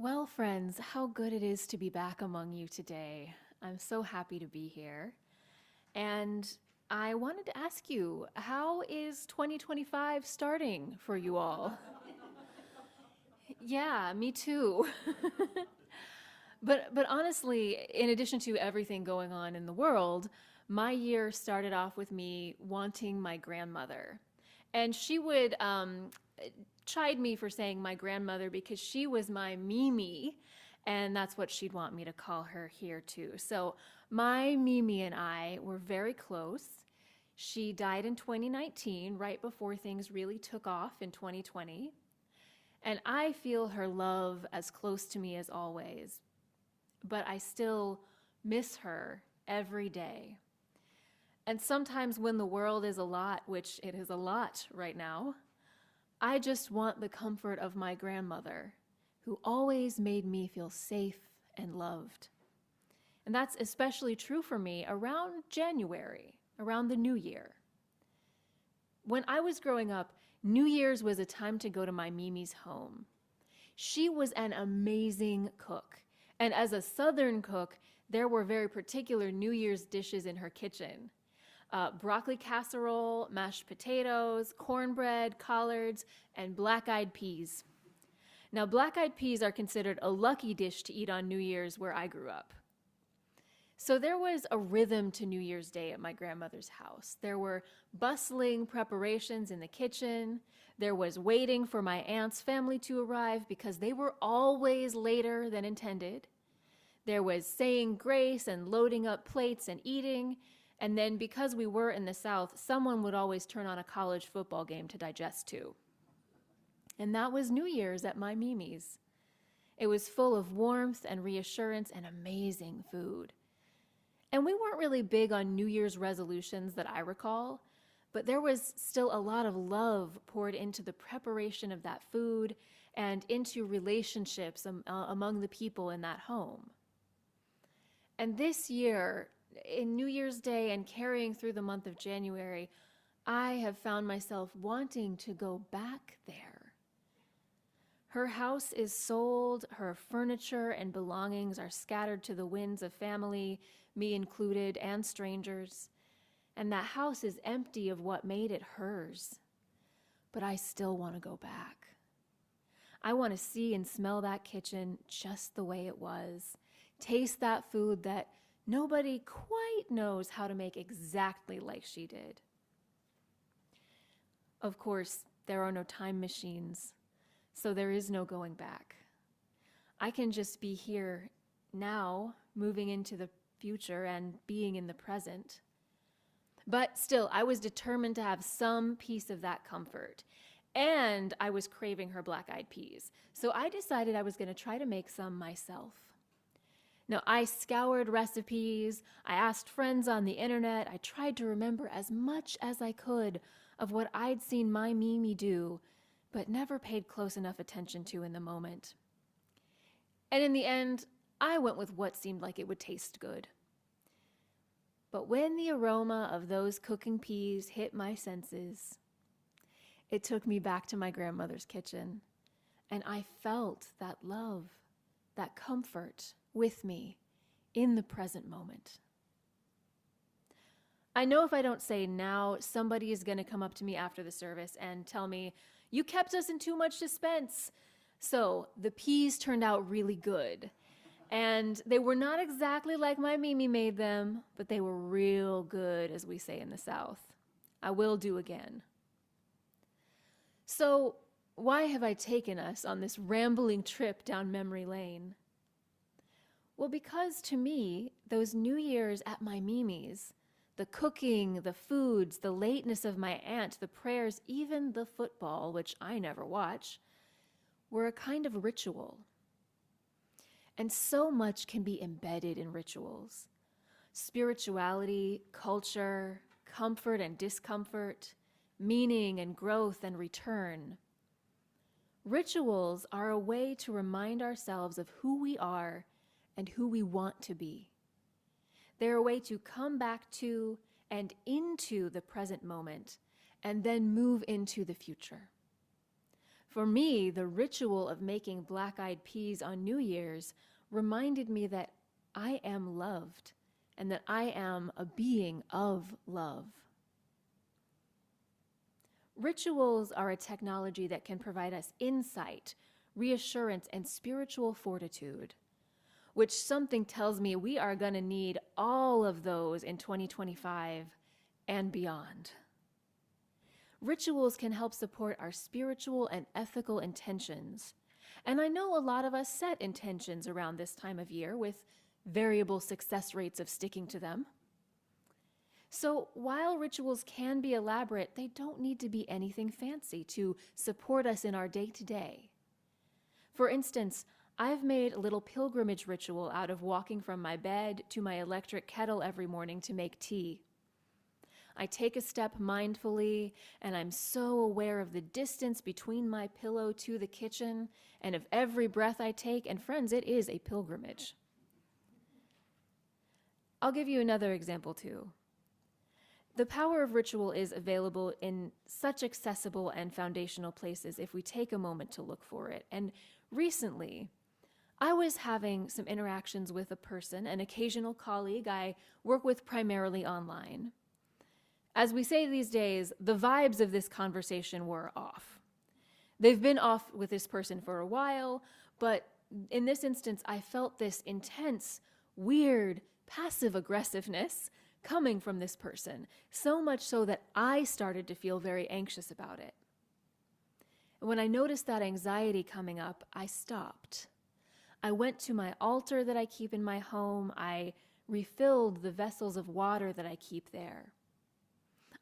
Well, friends, how good it is to be back among you today. I'm so happy to be here. And I wanted to ask you, how is 2025 starting for you all? Yeah, me too. But honestly, in addition to everything going on in the world, my year started off with me wanting my grandmother. And she would chide me for saying my grandmother because she was my Mimi, and that's what she'd want me to call her here too. So my Mimi and I were very close. She died in 2019, right before things really took off in 2020. And I feel her love as close to me as always, but I still miss her every day. And sometimes when the world is a lot, which it is a lot right now, I just want the comfort of my grandmother, who always made me feel safe and loved. And that's especially true for me around January, around the new year. When I was growing up, New Year's was a time to go to my Mimi's home. She was an amazing cook. And as a Southern cook, there were very particular New Year's dishes in her kitchen. Broccoli casserole, mashed potatoes, cornbread, collards, and black-eyed peas. Now, black-eyed peas are considered a lucky dish to eat on New Year's where I grew up. So there was a rhythm to New Year's Day at my grandmother's house. There were bustling preparations in the kitchen. There was waiting for my aunt's family to arrive because they were always later than intended. There was saying grace and loading up plates and eating. And then because we were in the South, someone would always turn on a college football game to digest to. And that was New Year's at my Mimi's. It was full of warmth and reassurance and amazing food. And we weren't really big on New Year's resolutions that I recall, but there was still a lot of love poured into the preparation of that food and into relationships among the people in that home. And this year, in New Year's Day and carrying through the month of January, I have found myself wanting to go back there. Her house is sold, her furniture and belongings are scattered to the winds of family, me included, and strangers, and that house is empty of what made it hers. But I still want to go back. I want to see and smell that kitchen just the way it was, taste that food that nobody quite knows how to make exactly like she did. Of course, there are no time machines, so there is no going back. I can just be here now, moving into the future and being in the present. But still, I was determined to have some piece of that comfort. And I was craving her black-eyed peas. So I decided I was going to try to make some myself. Now, I scoured recipes, I asked friends on the internet, I tried to remember as much as I could of what I'd seen my Mimi do, but never paid close enough attention to in the moment. And in the end, I went with what seemed like it would taste good. But when the aroma of those cooking peas hit my senses, it took me back to my grandmother's kitchen, and I felt that love, that comfort, with me in the present moment. I know if I don't say now, somebody is going to come up to me after the service and tell me, "You kept us in too much suspense." So the peas turned out really good. And they were not exactly like my Mimi made them, but they were real good, as we say in the South. I will do again. So why have I taken us on this rambling trip down memory lane? Well, because to me, those New Year's at my Mimi's, the cooking, the foods, the lateness of my aunt, the prayers, even the football, which I never watch, were a kind of ritual. And so much can be embedded in rituals. Spirituality, culture, comfort and discomfort, meaning and growth and return. Rituals are a way to remind ourselves of who we are and who we want to be. They're a way to come back to and into the present moment and then move into the future. For me, the ritual of making black-eyed peas on New Year's reminded me that I am loved and that I am a being of love. Rituals are a technology that can provide us insight, reassurance, and spiritual fortitude, which something tells me we are going to need all of those in 2025 and beyond. Rituals can help support our spiritual and ethical intentions. And I know a lot of us set intentions around this time of year with variable success rates of sticking to them. So while rituals can be elaborate, they don't need to be anything fancy to support us in our day-to-day. For instance, I've made a little pilgrimage ritual out of walking from my bed to my electric kettle every morning to make tea. I take a step mindfully, and I'm so aware of the distance between my pillow to the kitchen and of every breath I take. And friends, it is a pilgrimage. I'll give you another example too. The power of ritual is available in such accessible and foundational places if we take a moment to look for it. And recently, I was having some interactions with a person, an occasional colleague I work with primarily online. As we say these days, the vibes of this conversation were off. They've been off with this person for a while, but in this instance, I felt this intense, weird, passive aggressiveness coming from this person, so much so that I started to feel very anxious about it. And when I noticed that anxiety coming up, I stopped. I went to my altar that I keep in my home. I refilled the vessels of water that I keep there.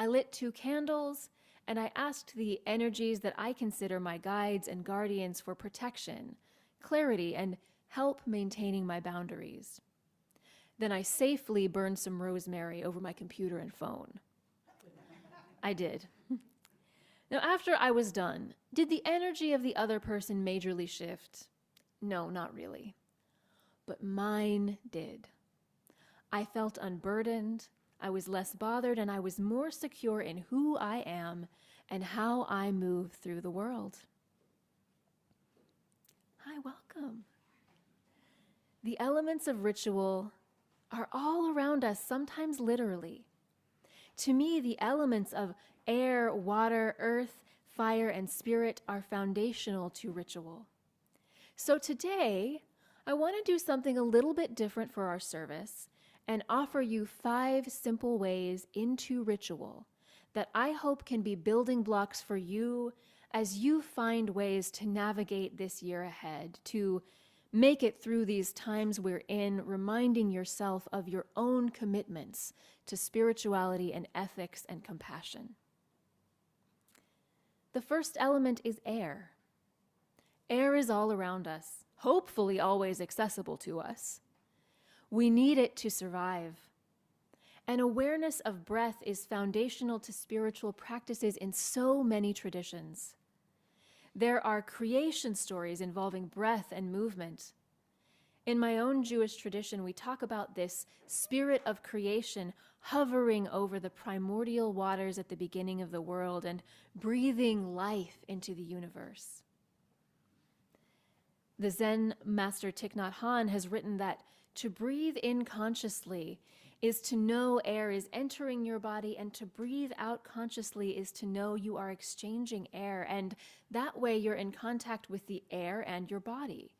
I lit 2 candles, and I asked the energies that I consider my guides and guardians for protection, clarity, and help maintaining my boundaries. Then I safely burned some rosemary over my computer and phone. I did. Now, after I was done, did the energy of the other person majorly shift? No, not really. But mine did. I felt unburdened, I was less bothered, and I was more secure in who I am and how I move through the world. Hi, welcome. The elements of ritual are all around us, sometimes literally. To me, the elements of air, water, earth, fire, and spirit are foundational to ritual. So today, I want to do something a little bit different for our service and offer you 5 simple ways into ritual that I hope can be building blocks for you as you find ways to navigate this year ahead, to make it through these times we're in, reminding yourself of your own commitments to spirituality and ethics and compassion. The first element is air. Air is all around us, hopefully always accessible to us. We need it to survive. An awareness of breath is foundational to spiritual practices in so many traditions. There are creation stories involving breath and movement. In my own Jewish tradition, we talk about this spirit of creation hovering over the primordial waters at the beginning of the world and breathing life into the universe. The Zen master Thich Nhat Hanh has written that to breathe in consciously is to know air is entering your body, and to breathe out consciously is to know you are exchanging air, and that way you're in contact with the air and your body.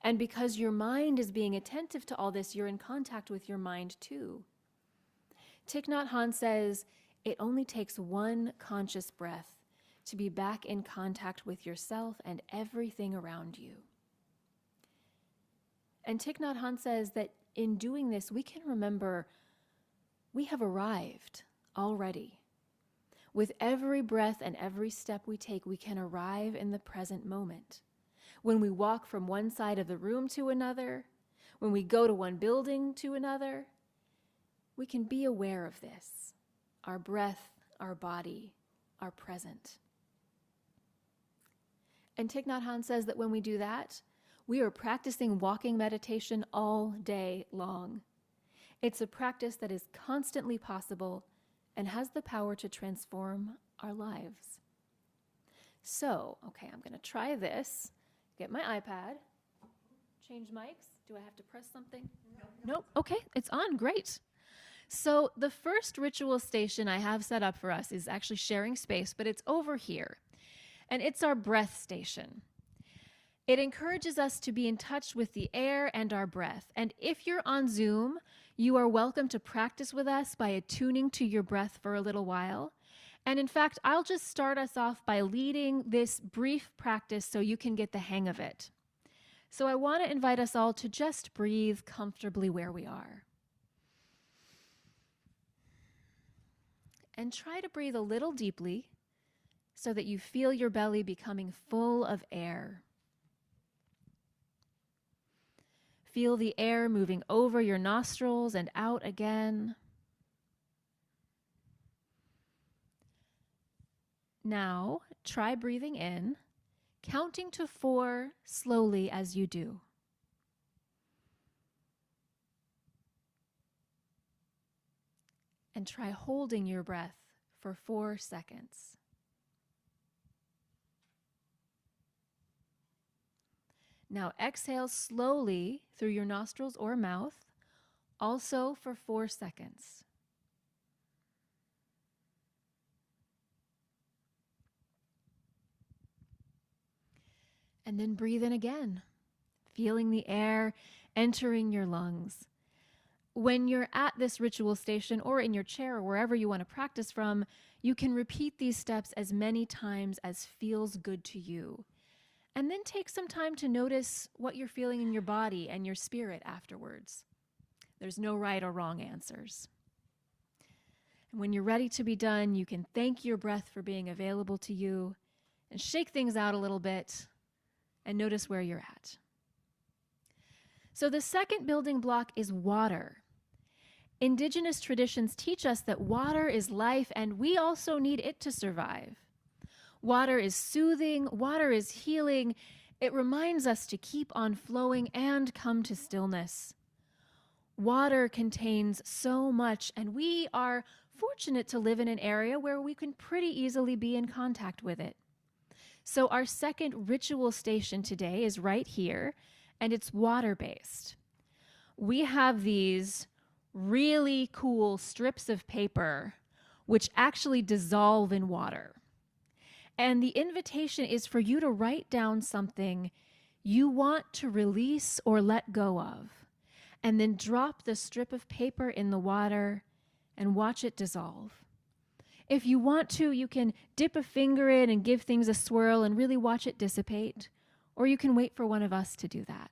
And because your mind is being attentive to all this, you're in contact with your mind too. Thich Nhat Hanh says, it only takes one conscious breath to be back in contact with yourself and everything around you. And Thich Nhat Hanh says that in doing this, we can remember we have arrived already. With every breath and every step we take, we can arrive in the present moment. When we walk from one side of the room to another, when we go to one building to another, we can be aware of this. Our breath, our body, our present. And Thich Nhat Hanh says that when we do that, we are practicing walking meditation all day long. It's a practice that is constantly possible and has the power to transform our lives. So, okay, I'm going to try this. Get my iPad. Change mics. Do I have to press something? Nope. Okay, it's on. Great. So the first ritual station I have set up for us is actually sharing space, but it's over here. And it's our breath station. It encourages us to be in touch with the air and our breath. And if you're on Zoom, you are welcome to practice with us by attuning to your breath for a little while. And in fact, I'll just start us off by leading this brief practice so you can get the hang of it. So I want to invite us all to just breathe comfortably where we are. And try to breathe a little deeply so that you feel your belly becoming full of air. Feel the air moving over your nostrils and out again. Now, try breathing in, counting to 4 slowly as you do. And try holding your breath for 4 seconds. Now exhale slowly through your nostrils or mouth, also for 4 seconds. And then breathe in again, feeling the air entering your lungs. When you're at this ritual station or in your chair or wherever you want to practice from, you can repeat these steps as many times as feels good to you. And then take some time to notice what you're feeling in your body and your spirit afterwards. There's no right or wrong answers. And when you're ready to be done, you can thank your breath for being available to you and shake things out a little bit and notice where you're at. So the second building block is water. Indigenous traditions teach us that water is life and we also need it to survive. Water is soothing, water is healing. It reminds us to keep on flowing and come to stillness. Water contains so much, and we are fortunate to live in an area where we can pretty easily be in contact with it. So our second ritual station today is right here, and it's water-based. We have these really cool strips of paper which actually dissolve in water. And the invitation is for you to write down something you want to release or let go of, and then drop the strip of paper in the water and watch it dissolve. If you want to, you can dip a finger in and give things a swirl and really watch it dissipate, or you can wait for one of us to do that.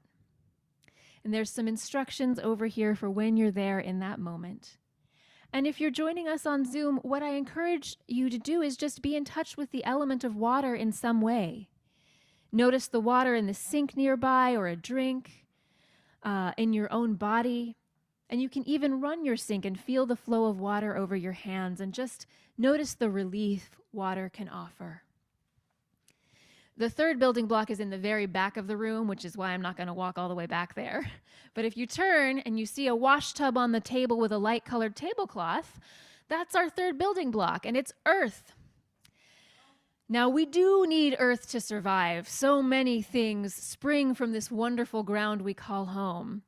And there's some instructions over here for when you're there in that moment. And if you're joining us on Zoom, what I encourage you to do is just be in touch with the element of water in some way. Notice the water in the sink nearby or a drink in your own body. And you can even run your sink and feel the flow of water over your hands and just notice the relief water can offer. The third building block is in the very back of the room, which is why I'm not going to walk all the way back there. But if you turn and you see a wash tub on the table with a light-colored tablecloth, that's our third building block, and it's earth. Now, we do need earth to survive. So many things spring from this wonderful ground we call home.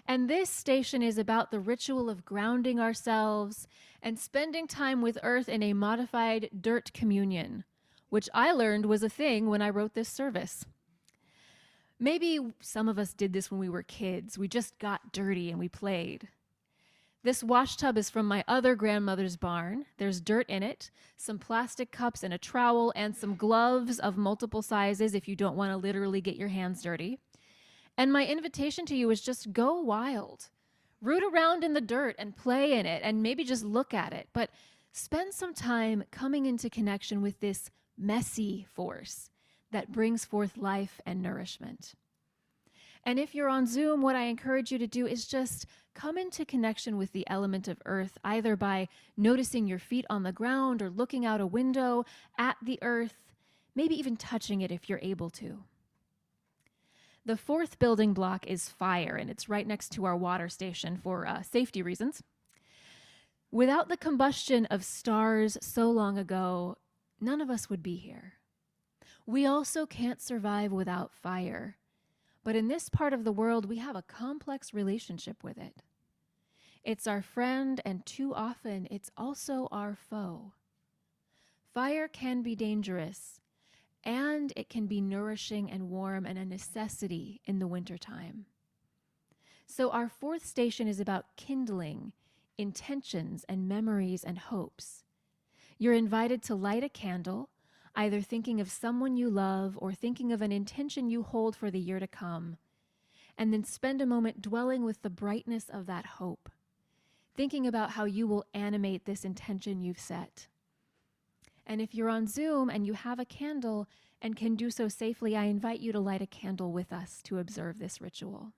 And this station is about the ritual of grounding ourselves and spending time with earth in a modified dirt communion, which I learned was a thing when I wrote this service. Maybe some of us did this when we were kids. We just got dirty and we played. This wash tub is from my other grandmother's barn. There's dirt in it, some plastic cups and a trowel, and some gloves of multiple sizes if you don't want to literally get your hands dirty. And my invitation to you is just go wild. Root around in the dirt and play in it and maybe just look at it. But spend some time coming into connection with this messy force that brings forth life and nourishment. And if you're on Zoom, what I encourage you to do is just come into connection with the element of earth, either by noticing your feet on the ground or looking out a window at the earth, maybe even touching it if you're able to. The fourth building block is fire, and it's right next to our water station for safety reasons. Without the combustion of stars so long ago, none of us would be here. We also can't survive without fire. But in this part of the world, we have a complex relationship with it. It's our friend, and too often it's also our foe. Fire can be dangerous, and it can be nourishing and warm and a necessity in the wintertime. So our fourth station is about kindling intentions and memories and hopes. You're invited to light a candle, either thinking of someone you love or thinking of an intention you hold for the year to come, and then spend a moment dwelling with the brightness of that hope, thinking about how you will animate this intention you've set. And if you're on Zoom and you have a candle and can do so safely, I invite you to light a candle with us to observe this ritual.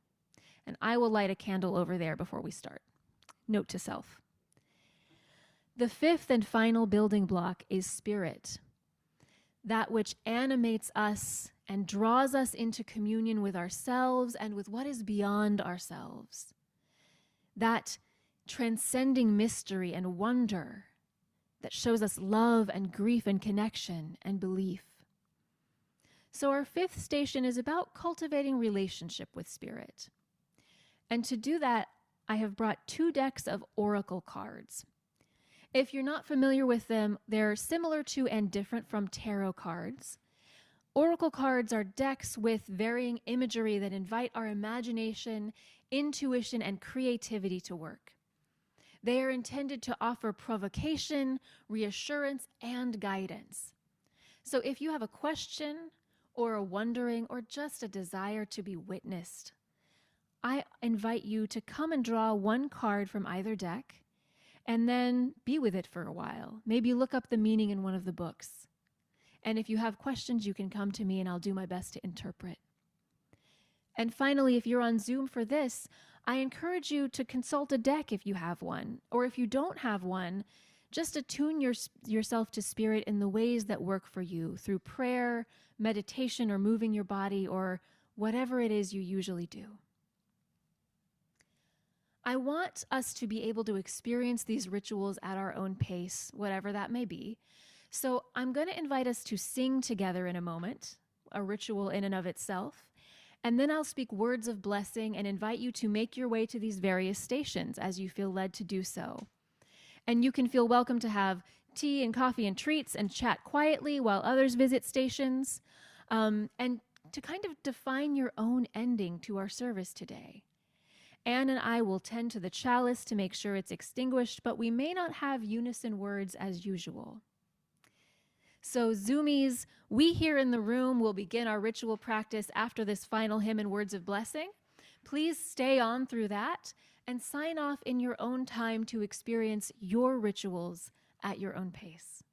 And I will light a candle over there before we start. Note to self. The fifth and final building block is spirit, that which animates us and draws us into communion with ourselves and with what is beyond ourselves. That transcending mystery and wonder that shows us love and grief and connection and belief. So our fifth station is about cultivating relationship with spirit. And to do that, I have brought 2 decks of oracle cards. If you're not familiar with them, they're similar to and different from tarot cards. Oracle cards are decks with varying imagery that invite our imagination, intuition, and creativity to work. They are intended to offer provocation, reassurance, and guidance. So if you have a question or a wondering or just a desire to be witnessed, I invite you to come and draw 1 card from either deck and then be with it for a while. Maybe look up the meaning in one of the books. And if you have questions, you can come to me and I'll do my best to interpret. And finally, if you're on Zoom for this, I encourage you to consult a deck if you have one, or if you don't have one, just attune yourself to spirit in the ways that work for you through prayer, meditation, or moving your body, or whatever it is you usually do. I want us to be able to experience these rituals at our own pace, whatever that may be. So I'm going to invite us to sing together in a moment, a ritual in and of itself. And then I'll speak words of blessing and invite you to make your way to these various stations as you feel led to do so. And you can feel welcome to have tea and coffee and treats and chat quietly while others visit stations, and to kind of define your own ending to our service today. Anne and I will tend to the chalice to make sure it's extinguished, but we may not have unison words as usual. So Zoomies, we here in the room will begin our ritual practice after this final hymn and words of blessing. Please stay on through that and sign off in your own time to experience your rituals at your own pace.